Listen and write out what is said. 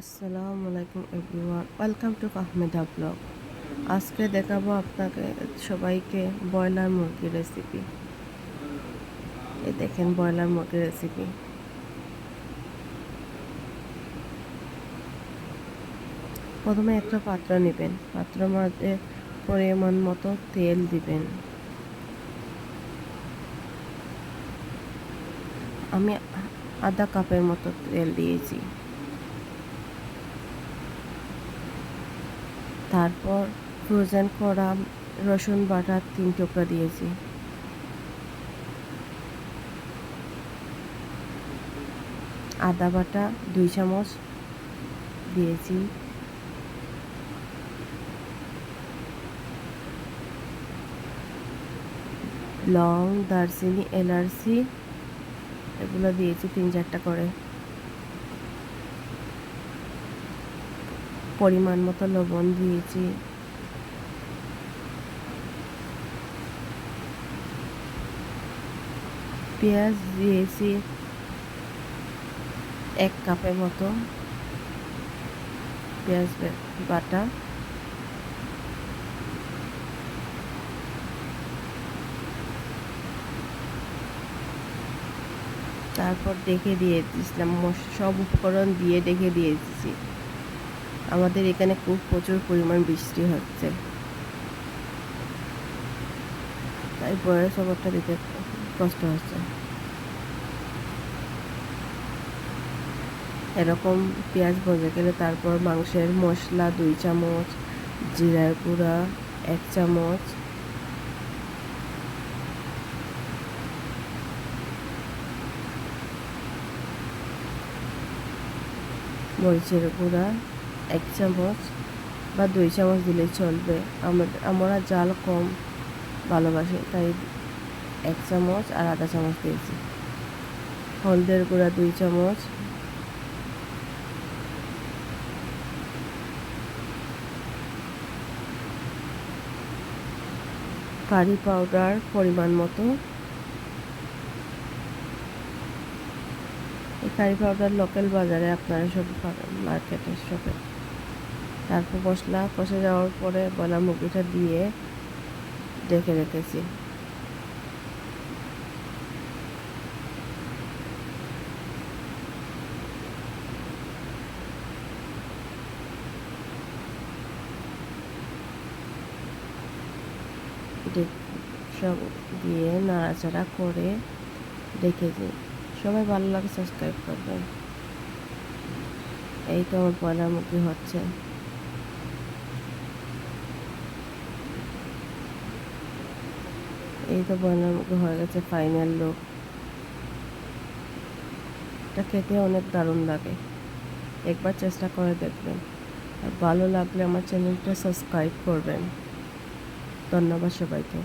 আসসালামু আলাইকুম everyone, welcome to Fahmida blog. আজকে দেখাবো আপনাকে সবাইকে ব্রয়লার মুরগির রেসিপি। এই দেখেন ব্রয়লার মুরগির রেসিপি। প্রথমে একটা পাত্র নেবেন, পাত্রের মধ্যে পরিমাণ মতো তেল দিবেন। আমি আধা কাপের মতো তেল দিয়েছি। তারপর ফ্রোজেন করা রসুন বাটা 3 টুকরা দিয়েছি। আদা বাটা 2 চামচ দিয়েছি। লং, দারচিনি, এলাচি এগুলো দিয়েছি 3-4টা করে। পরিমাণ মতো লবণ দিয়েছি। পেঁয়াজ দিয়েছি 1 কাপের মতো পেঁয়াজ বাটা। তারপর ডেকে দিয়ে দিয়েছিলাম, সব উপকরণ দিয়ে ডেকে দিয়ে দিয়েছি। আমাদের এখানে খুব প্রচুর পরিমাণ বৃষ্টি হচ্ছে, তাই বয়স ওভারটা দিতে কষ্ট হচ্ছে। এরকম পেঁয়াজ ভজে গেলে তারপর মাংসের মশলা 2 চামচ, জিরার গুঁড়া 1 চামচ, মরিচের গুঁড়া 1 চামচ বা 2 চামচ দিলে চলবে। আমরা জাল কম ভালোবাসি, তাই 1 চামচ আর আধা চামচ দিয়েছি। হলদের গুঁড়া 2 চামচ, কারি পাউডার পরিমাণ মতো। এই কারি পাউডার লোকাল বাজারে আপনারা সব পাবেন, মার্কেটের শপে। তারপর মশলা কষে যাওয়ার পরে ব্রয়লার মুরগিটা দিয়ে ঢেকে রেখেছি। সব দিয়ে নাড়াচাড়া করে রেখেছি। সবাই ভালো লাগে সাবস্ক্রাইব করবেন। এই তো আমার ব্রয়লার মুরগি হচ্ছে। এই তো ব্রয়লার মুরগি হয়ে গেছে, ফাইনাল লুক। এটা খেতে অনেক দারুণ লাগে, একবার চেষ্টা করে দেখবেন। আর ভালো লাগলে আমার চ্যানেলটা সাবস্ক্রাইব করবেন। ধন্যবাদ সবাইকে।